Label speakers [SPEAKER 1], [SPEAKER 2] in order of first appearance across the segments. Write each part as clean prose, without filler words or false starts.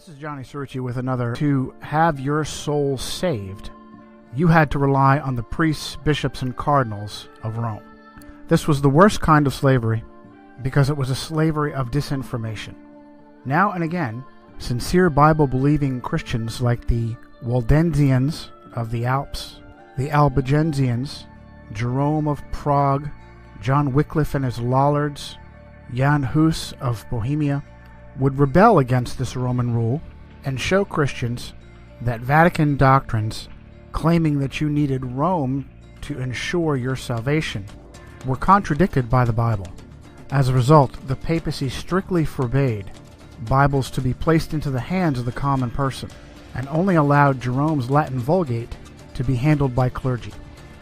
[SPEAKER 1] This is Johnny Cerrucci with another. To have your soul saved, you had to rely on the priests, bishops, and cardinals of Rome. This was the worst kind of slavery because it was a slavery of disinformation. Now and again, sincere Bible-believing Christians like the Waldensians of the Alps, the Albigensians, Jerome of Prague, John Wycliffe and his Lollards, Jan Hus of Bohemia, would rebel against this Roman rule and show Christians that Vatican doctrines claiming that you needed Rome to ensure your salvation were contradicted by the Bible. As a result, the papacy strictly forbade Bibles to be placed into the hands of the common person and only allowed Jerome's Latin Vulgate to be handled by clergy.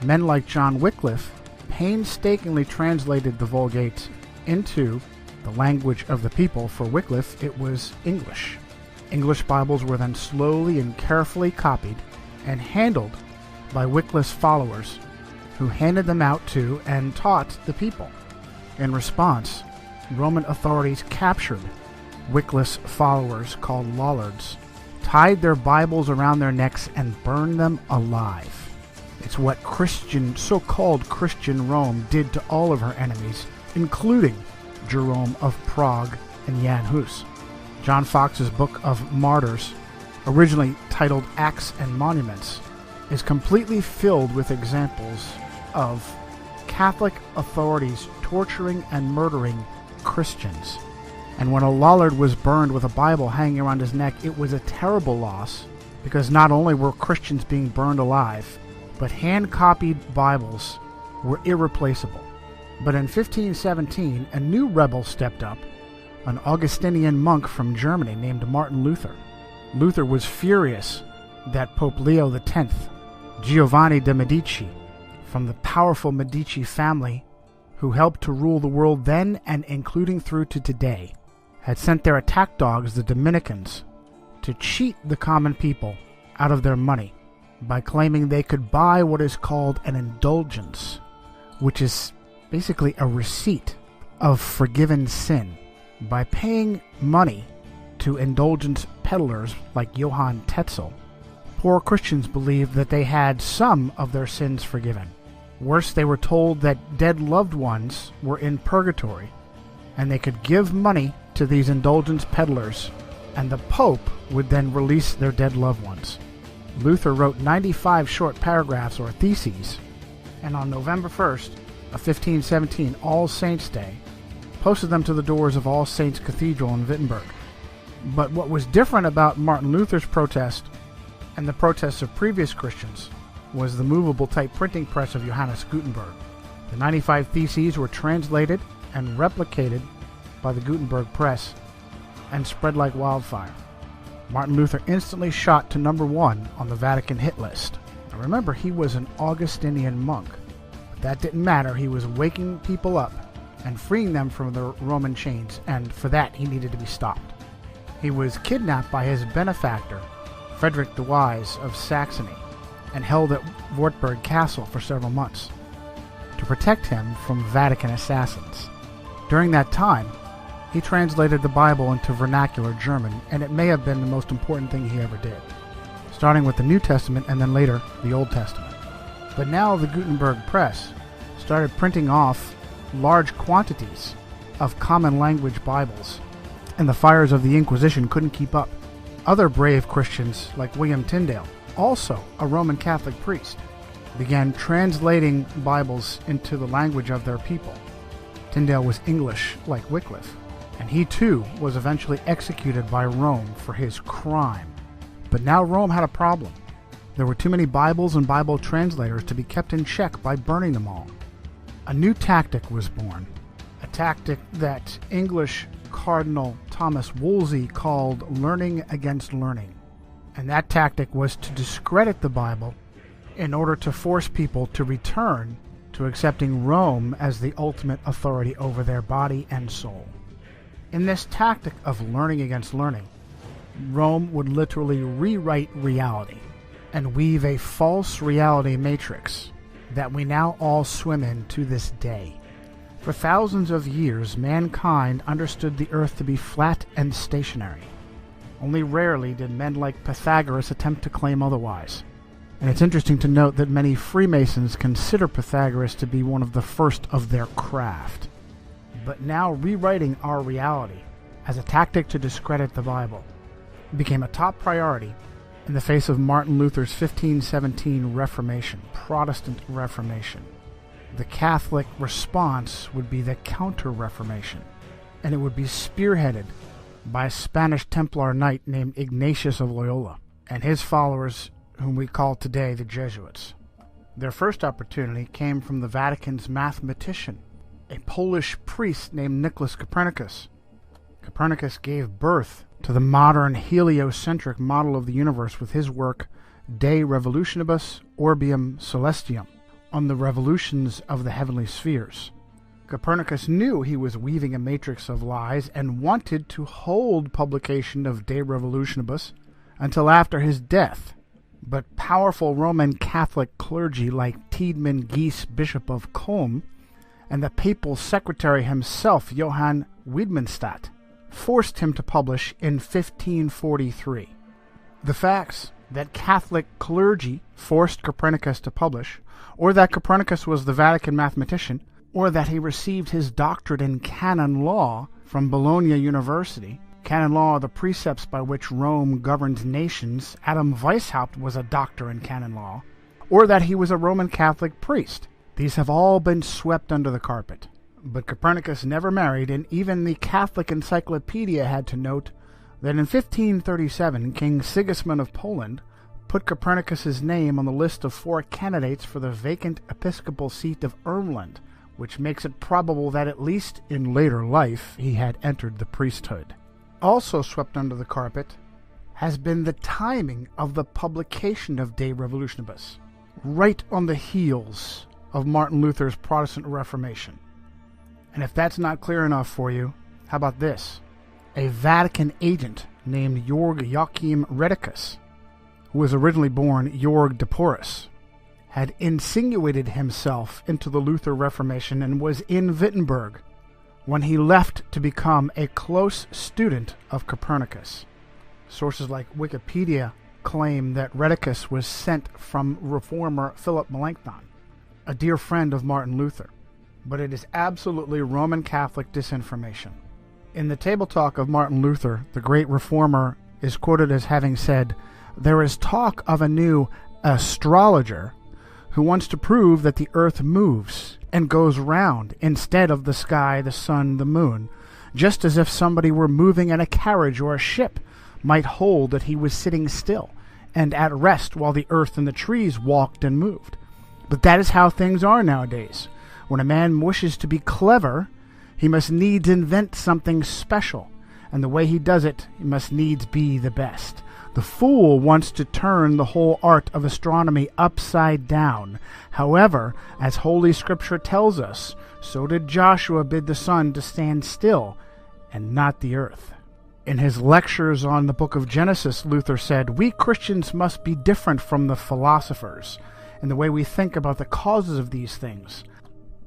[SPEAKER 1] Men like John Wycliffe painstakingly translated the Vulgate into the language of the people. For Wycliffe, it was English. English Bibles were then slowly and carefully copied and handled by Wycliffe's followers, who handed them out to and taught the people. In response, Roman authorities captured Wycliffe's followers, called Lollards, tied their Bibles around their necks, and burned them alive. It's what so-called Christian Rome did to all of her enemies, including Jerome of Prague and Jan Hus. John Fox's Book of Martyrs, originally titled Acts and Monuments, is completely filled with examples of Catholic authorities torturing and murdering Christians. And when a Lollard was burned with a Bible hanging around his neck, it was a terrible loss, because not only were Christians being burned alive, but hand-copied Bibles were irreplaceable. But in 1517, a new rebel stepped up, an Augustinian monk from Germany named Martin Luther. Luther was furious that Pope Leo X, Giovanni de' Medici, from the powerful Medici family, who helped to rule the world then and including through to today, had sent their attack dogs, the Dominicans, to cheat the common people out of their money by claiming they could buy what is called an indulgence, which is basically a receipt of forgiven sin. By paying money to indulgence peddlers like Johann Tetzel, poor Christians believed that they had some of their sins forgiven. Worse, they were told that dead loved ones were in purgatory, and they could give money to these indulgence peddlers, and the Pope would then release their dead loved ones. Luther wrote 95 short paragraphs or theses, and on November 1st, of 1517, All Saints' Day, posted them to the doors of All Saints Cathedral in Wittenberg. But what was different about Martin Luther's protest and the protests of previous Christians was the movable type printing press of Johannes Gutenberg. The 95 theses were translated and replicated by the Gutenberg press and spread like wildfire. Martin Luther instantly shot to number 1 on the Vatican hit list. Now remember, he was an Augustinian monk. That didn't matter. He was waking people up and freeing them from their Roman chains, and for that he needed to be stopped. He was kidnapped by his benefactor, Frederick the Wise of Saxony, and held at Wartburg Castle for several months to protect him from Vatican assassins. During that time, he translated the Bible into vernacular German, and it may have been the most important thing he ever did, starting with the New Testament and then later the Old Testament. But now the Gutenberg press started printing off large quantities of common language Bibles, and the fires of the Inquisition couldn't keep up. Other brave Christians like William Tyndale also a Roman Catholic priest, began translating Bibles into the language of their people. Tyndale was English like Wycliffe, and he too was eventually executed by Rome for his crime. But now Rome had a problem. There were too many Bibles and Bible translators to be kept in check by burning them all. A new tactic was born, a tactic that English Cardinal Thomas Wolsey called learning against learning. And that tactic was to discredit the Bible in order to force people to return to accepting Rome as the ultimate authority over their body and soul. In this tactic of learning against learning, Rome would literally rewrite reality and weave a false reality matrix that we now all swim in to this day. For thousands of years, mankind understood the earth to be flat and stationary. Only rarely did men like Pythagoras attempt to claim otherwise. And it's interesting to note that many Freemasons consider Pythagoras to be one of the first of their craft. But now rewriting our reality as a tactic to discredit the Bible became a top priority in the face of Martin Luther's 1517 Reformation, Protestant Reformation. The Catholic response would be the Counter-Reformation, and it would be spearheaded by a Spanish Templar knight named Ignatius of Loyola and his followers, whom we call today the Jesuits. Their first opportunity came from the Vatican's mathematician, a Polish priest named Nicholas Copernicus. Copernicus gave birth to the modern heliocentric model of the universe with his work De Revolutionibus Orbium Celestium, on the revolutions of the heavenly spheres. Copernicus knew he was weaving a matrix of lies and wanted to hold publication of De Revolutionibus until after his death. But powerful Roman Catholic clergy like Tiedemann Gies, Bishop of Culm, and the papal secretary himself, Johann Wiedmanstadt, forced him to publish in 1543. The facts that Catholic clergy forced Copernicus to publish, or that Copernicus was the Vatican mathematician, or that he received his doctorate in canon law from Bologna University. Canon law are the precepts by which Rome governs nations. Adam Weishaupt was a doctor in canon law. Or that he was a Roman Catholic priest. These have all been swept under the carpet. But Copernicus never married, and even the Catholic Encyclopedia had to note that in 1537 King Sigismund of Poland put Copernicus's name on the list of 4 candidates for the vacant episcopal seat of Ermland, which makes it probable that at least in later life he had entered the priesthood. Also swept under the carpet has been the timing of the publication of De Revolutionibus, right on the heels of Martin Luther's Protestant Reformation. And if that's not clear enough for you, how about this? A Vatican agent named Georg Joachim Redicus, who was originally born Georg de Porus, had insinuated himself into the Luther Reformation and was in Wittenberg when he left to become a close student of Copernicus. Sources like Wikipedia claim that Redicus was sent from reformer Philip Melanchthon, a dear friend of Martin Luther, but it is absolutely Roman Catholic disinformation. In the Table Talk of Martin Luther, the great reformer is quoted as having said, "There is talk of a new astrologer who wants to prove that the earth moves and goes round instead of the sky, the sun, the moon, just as if somebody were moving in a carriage or a ship might hold that he was sitting still and at rest while the earth and the trees walked and moved. But that is how things are nowadays. When a man wishes to be clever, he must needs invent something special, and the way he does it, he must needs be the best. The fool wants to turn the whole art of astronomy upside down. However, as Holy Scripture tells us, so did Joshua bid the sun to stand still, and not the earth." In his lectures on the book of Genesis, Luther said, "We Christians must be different from the philosophers in the way we think about the causes of these things.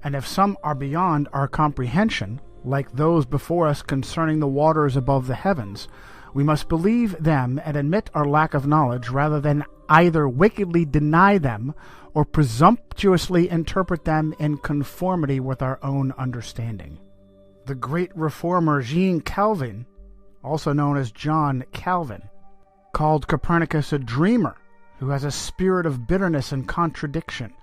[SPEAKER 1] And if some are beyond our comprehension, like those before us concerning the waters above the heavens, we must believe them and admit our lack of knowledge rather than either wickedly deny them or presumptuously interpret them in conformity with our own understanding." The great reformer Jean Calvin, also known as John Calvin, called Copernicus a dreamer who has a spirit of bitterness and contradiction,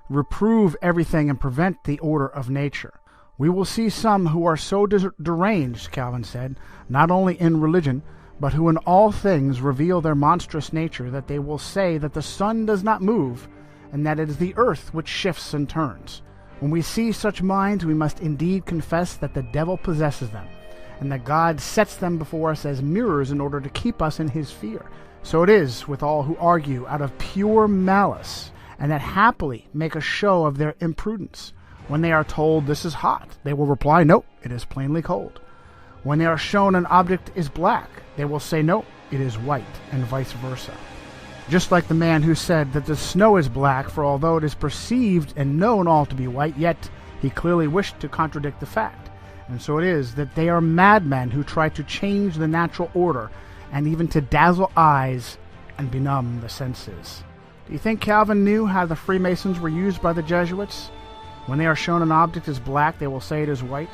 [SPEAKER 1] reprove everything and prevent the order of nature. We will see some who are so deranged, Calvin said, not only in religion, but who in all things reveal their monstrous nature, that they will say that the sun does not move, and that it is the earth which shifts and turns. When we see such minds, we must indeed confess that the devil possesses them, and that God sets them before us as mirrors in order to keep us in his fear. So it is with all who argue out of pure malice, and that happily make a show of their imprudence. When they are told this is hot, they will reply, no, it is plainly cold. When they are shown an object is black, they will say, no, it is white, and vice versa. Just like the man who said that the snow is black, for although it is perceived and known all to be white, yet he clearly wished to contradict the fact. And so it is that they are madmen who try to change the natural order, and even to dazzle eyes and benumb the senses. Do you think Calvin knew how the Freemasons were used by the Jesuits? When they are shown an object as black, they will say it is white.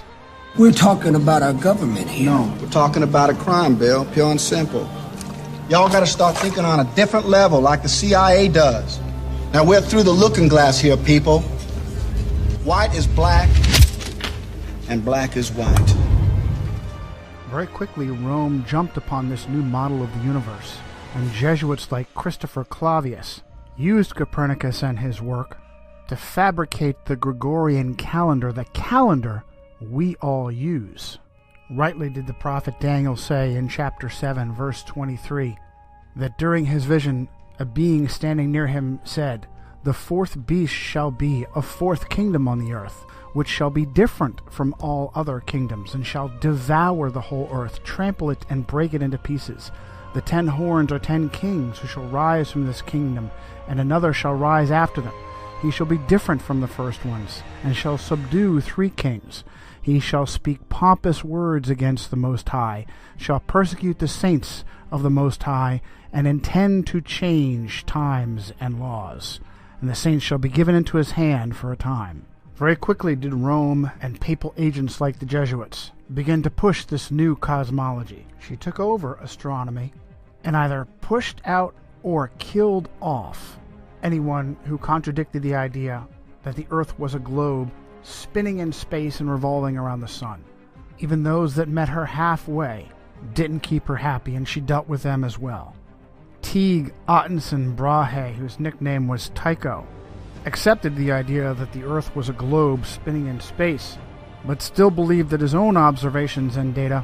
[SPEAKER 2] We're talking about our government here.
[SPEAKER 3] No, we're talking about a crime, Bill, pure and simple. Y'all gotta start thinking on a different level, like the CIA does. Now, we're through the looking glass here, people. White is black, and black is white.
[SPEAKER 1] Very quickly, Rome jumped upon this new model of the universe, and Jesuits like Christopher Clavius used Copernicus and his work to fabricate the Gregorian calendar, the calendar we all use. Rightly did the prophet Daniel say in chapter 7, verse 23, that during his vision, a being standing near him said, "The fourth beast shall be a fourth kingdom on the earth, which shall be different from all other kingdoms, and shall devour the whole earth, trample it, and break it into pieces. The 10 horns are 10 kings who shall rise from this kingdom, and another shall rise after them. He shall be different from the first ones, and shall subdue 3 kings. He shall speak pompous words against the Most High, shall persecute the saints of the Most High, and intend to change times and laws. And the saints shall be given into his hand for a time." Very quickly did Rome and papal agents like the Jesuits begin to push this new cosmology. She took over astronomy and either pushed out or killed off anyone who contradicted the idea that the Earth was a globe spinning in space and revolving around the sun. Even those that met her halfway didn't keep her happy, and she dealt with them as well. Teague Ottenson Brahe, whose nickname was Tycho, accepted the idea that the Earth was a globe spinning in space, but still believed that his own observations and data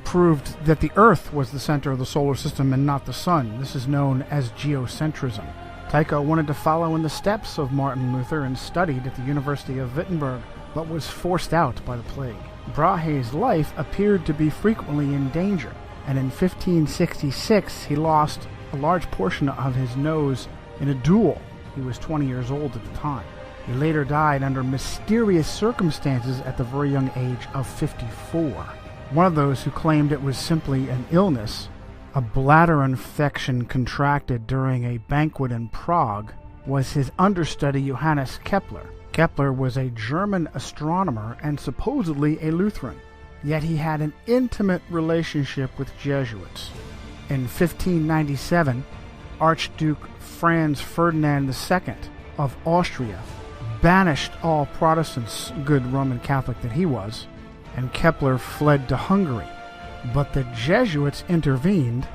[SPEAKER 1] proved that the Earth was the center of the solar system and not the sun. This is known as geocentrism. Tycho wanted to follow in the steps of Martin Luther and studied at the University of Wittenberg, but was forced out by the plague. Brahe's life appeared to be frequently in danger, and in 1566 he lost a large portion of his nose in a duel. He was 20 years old at the time. He later died under mysterious circumstances at the very young age of 54. One of those who claimed it was simply an illness, a bladder infection contracted during a banquet in Prague, was his understudy Johannes Kepler. Kepler was a German astronomer and supposedly a Lutheran, yet he had an intimate relationship with Jesuits. In 1597, Archduke Franz Ferdinand II of Austria banished all Protestants, good Roman Catholic that he was, and Kepler fled to Hungary. But the Jesuits intervened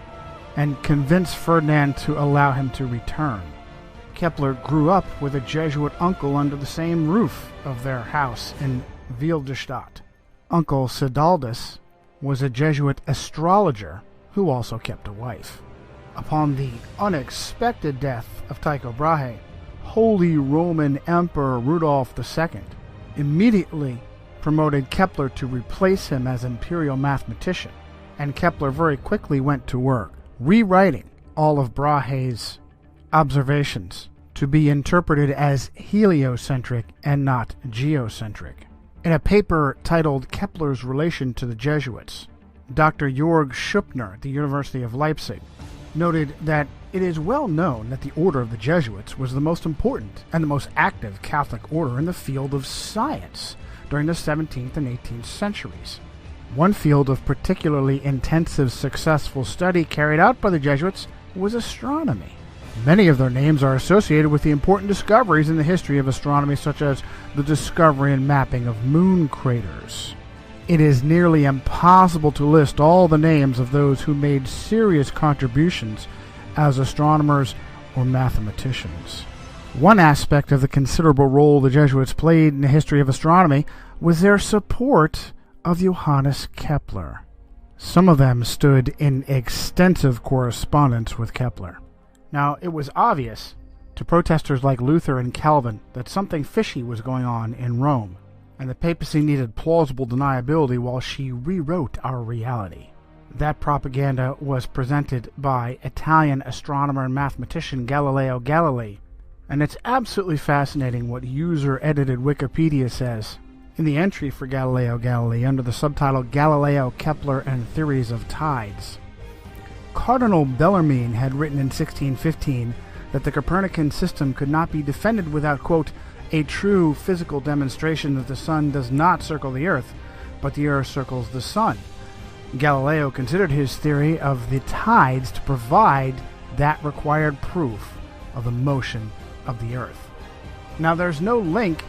[SPEAKER 1] and convinced Ferdinand to allow him to return. Kepler grew up with a Jesuit uncle under the same roof of their house in Wilderstadt. Uncle Sidaldus was a Jesuit astrologer who also kept a wife. Upon the unexpected death of Tycho Brahe, Holy Roman Emperor Rudolf II immediately promoted Kepler to replace him as imperial mathematician, and Kepler very quickly went to work, rewriting all of Brahe's observations to be interpreted as heliocentric and not geocentric. In a paper titled Kepler's Relation to the Jesuits, Dr. Jörg Schuppner at the University of Leipzig noted that it is well known that the order of the Jesuits was the most important and the most active Catholic order in the field of science during the 17th and 18th centuries. One field of particularly intensive successful study carried out by the Jesuits was astronomy. Many of their names are associated with the important discoveries in the history of astronomy, such as the discovery and mapping of moon craters. It is nearly impossible to list all the names of those who made serious contributions as astronomers or mathematicians. One aspect of the considerable role the Jesuits played in the history of astronomy was their support of Johannes Kepler. Some of them stood in extensive correspondence with Kepler. Now, it was obvious to protesters like Luther and Calvin that something fishy was going on in Rome, and the papacy needed plausible deniability while she rewrote our reality. That propaganda was presented by Italian astronomer and mathematician Galileo Galilei, and it's absolutely fascinating what user-edited Wikipedia says. In the entry for Galileo Galilei, under the subtitle Galileo, Kepler, and Theories of Tides, Cardinal Bellarmine had written in 1615 that the Copernican system could not be defended without, quote, a true physical demonstration that the sun does not circle the earth, but the earth circles the sun. Galileo considered his theory of the tides to provide that required proof of the motion of the earth. Now, there's no link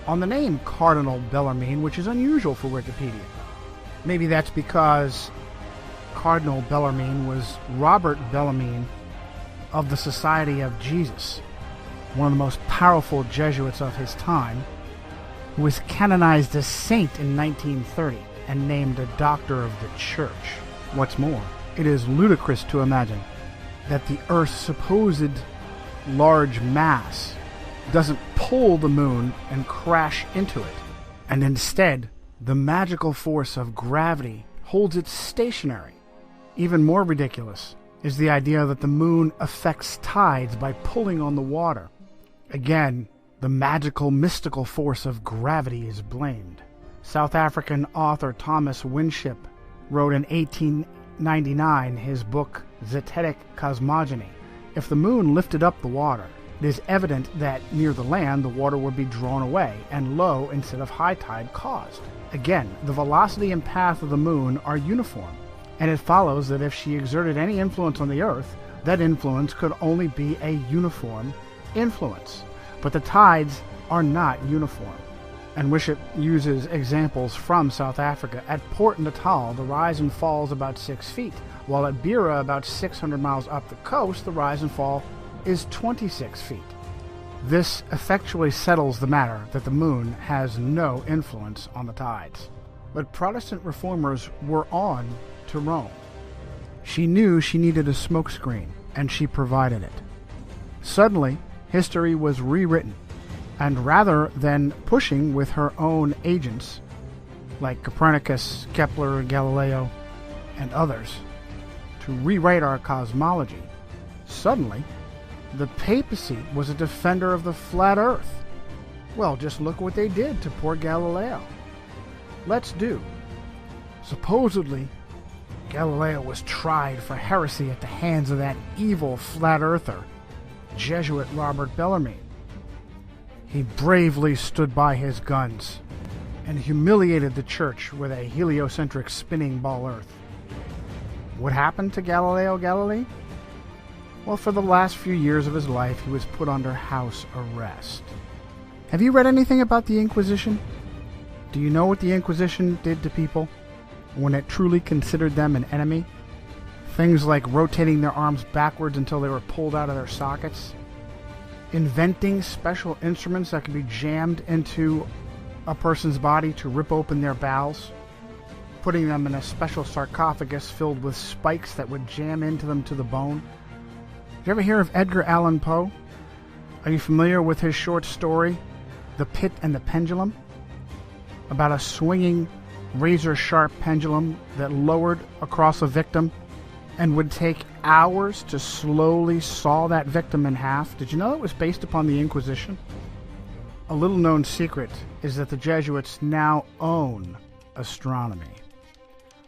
[SPEAKER 1] on the name Cardinal Bellarmine, which is unusual for Wikipedia. Maybe that's because Cardinal Bellarmine was Robert Bellarmine of the Society of Jesus, one of the most powerful Jesuits of his time, who was canonized as saint in 1930 and named a doctor of the church. What's more, it is ludicrous to imagine that the Earth's supposed large mass doesn't pull the moon and crash into it, and instead the magical force of gravity holds it stationary. Even more ridiculous is the idea that the moon affects tides by pulling on the water. Again, the magical, mystical force of gravity is blamed. South African author Thomas Winship wrote in 1899 his book Zetetic Cosmogony. If the moon lifted up the water, it is evident that near the land the water would be drawn away and low instead of high tide caused. Again, the velocity and path of the moon are uniform, and it follows that if she exerted any influence on the earth, that influence could only be a uniform influence. But the tides are not uniform. And Winship uses examples from South Africa. At Port Natal, the rise and fall is about 6 feet, while at Beira, about 600 miles up the coast, the rise and fall is 26 feet. This effectually settles the matter that the moon has no influence on the tides. But Protestant reformers were on to Rome. She knew she needed a smokescreen, and she provided it. Suddenly, history was rewritten, and rather than pushing with her own agents, like Copernicus, Kepler, Galileo, and others, to rewrite our cosmology, suddenly the papacy was a defender of the flat earth. Well, just look what they did to poor Galileo. Let's do. Supposedly, Galileo was tried for heresy at the hands of that evil flat earther, Jesuit Robert Bellarmine. He bravely stood by his guns and humiliated the church with a heliocentric spinning ball earth. What happened to Galileo Galilei? Well, for the last few years of his life, he was put under house arrest. Have you read anything about the Inquisition? Do you know what the Inquisition did to people when it truly considered them an enemy? Things like rotating their arms backwards until they were pulled out of their sockets, inventing special instruments that could be jammed into a person's body to rip open their bowels, putting them in a special sarcophagus filled with spikes that would jam into them to the bone. Did you ever hear of Edgar Allan Poe? Are you familiar with his short story, The Pit and the Pendulum? About a swinging, razor-sharp pendulum that lowered across a victim and would take hours to slowly saw that victim in half. Did you know it was based upon the Inquisition? A little-known secret is that the Jesuits now own astronomy.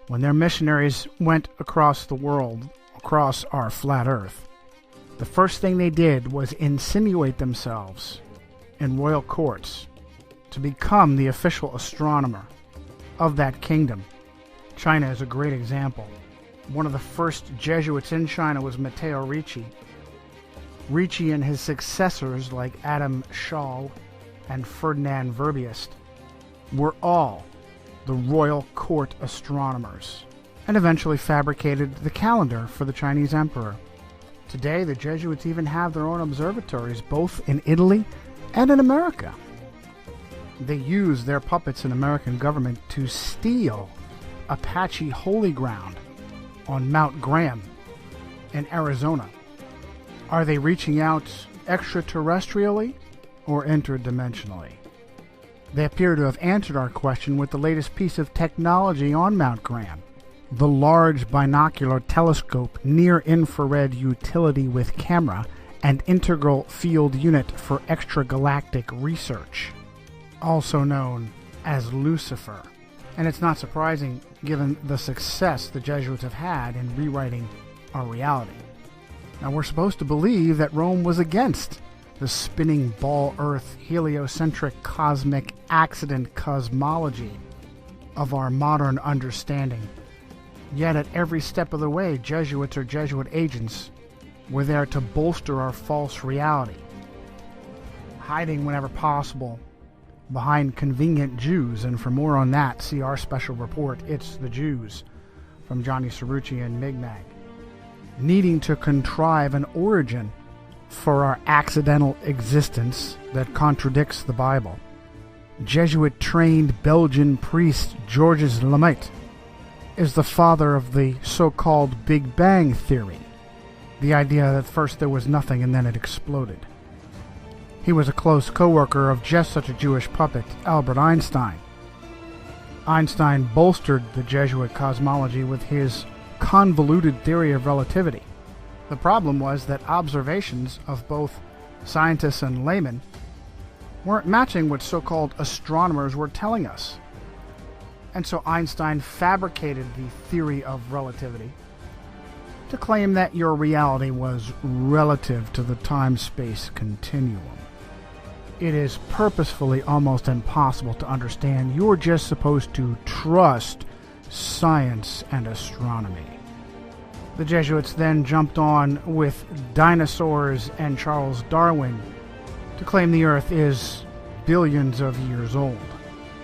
[SPEAKER 1] When their missionaries went across the world, across our flat earth, the first thing they did was insinuate themselves in royal courts to become the official astronomer of that kingdom. China is a great example. One of the first Jesuits in China was Matteo Ricci, Ricci and his successors like Adam Schall and Ferdinand Verbiest were all the royal court astronomers, and eventually fabricated the calendar for the Chinese emperor. Today, the Jesuits even have their own observatories, both in Italy and in America. They use their puppets in American government to steal Apache holy ground on Mount Graham in Arizona. Are they reaching out extraterrestrially or interdimensionally? They appear to have answered our question with the latest piece of technology on Mount Graham, the Large Binocular Telescope Near-Infrared Utility with Camera and Integral Field Unit for Extragalactic Research, also known as Lucifer. And it's not surprising given the success the Jesuits have had in rewriting our reality. Now, we're supposed to believe that Rome was against the spinning ball Earth heliocentric cosmic accident cosmology of our modern understanding. Yet at every step of the way, Jesuits or Jesuit agents were there to bolster our false reality, hiding whenever possible behind convenient Jews. And for more on that, see our special report, It's the Jews, from Johnny Cerrucci and Mi'kmaq. Needing to contrive an origin for our accidental existence that contradicts the Bible, Jesuit-trained Belgian priest Georges Lemaitre is the father of the so-called Big Bang Theory, the idea that first there was nothing and then it exploded. He was a close co-worker of just such a Jewish puppet, Albert Einstein. Einstein bolstered the Jesuit cosmology with his convoluted theory of relativity. The problem was that observations of both scientists and laymen weren't matching what so-called astronomers were telling us. And so Einstein fabricated the theory of relativity to claim that your reality was relative to the time-space continuum. It is purposefully almost impossible to understand. You're just supposed to trust science and astronomy. The Jesuits then jumped on with dinosaurs and Charles Darwin to claim the Earth is billions of years old.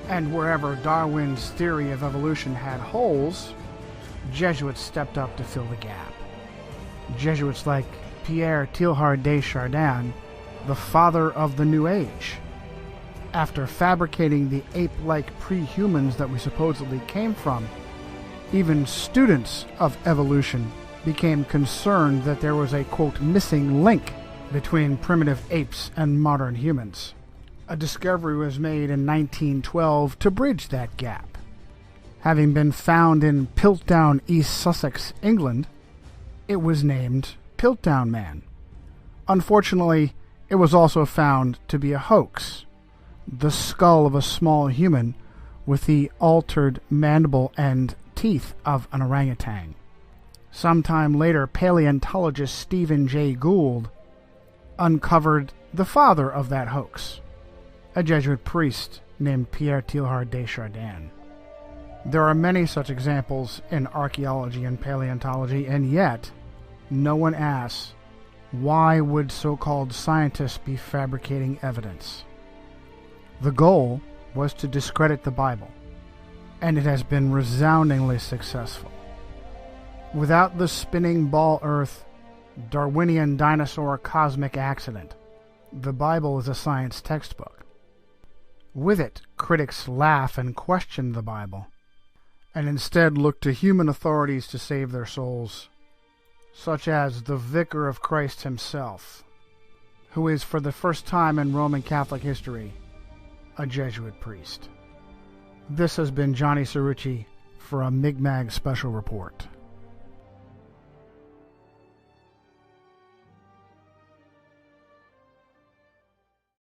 [SPEAKER 1] And wherever Darwin's theory of evolution had holes, Jesuits stepped up to fill the gap. Jesuits like Pierre Teilhard de Chardin, the father of the New Age, after fabricating the ape-like pre-humans that we supposedly came from, even students of evolution became concerned that there was a, quote, missing link between primitive apes and modern humans. A discovery was made in 1912 to bridge that gap. Having been found in Piltdown, East Sussex, England, it was named Piltdown Man. Unfortunately, it was also found to be a hoax, the skull of a small human with the altered mandible and teeth of an orangutan. Sometime later, paleontologist Stephen Jay Gould uncovered the father of that hoax, a Jesuit priest named Pierre Teilhard de Chardin. There are many such examples in archaeology and paleontology, and yet no one asks, why would so-called scientists be fabricating evidence? The goal was to discredit the Bible, and it has been resoundingly successful. Without the spinning ball Earth, Darwinian dinosaur cosmic accident, the Bible is a science textbook. With it, critics laugh and question the Bible, and instead look to human authorities to save their souls, such as the Vicar of Christ himself, who is for the first time in Roman Catholic history a Jesuit priest. This has been Johnny Cerrucci for a Mi'kmaq Special Report.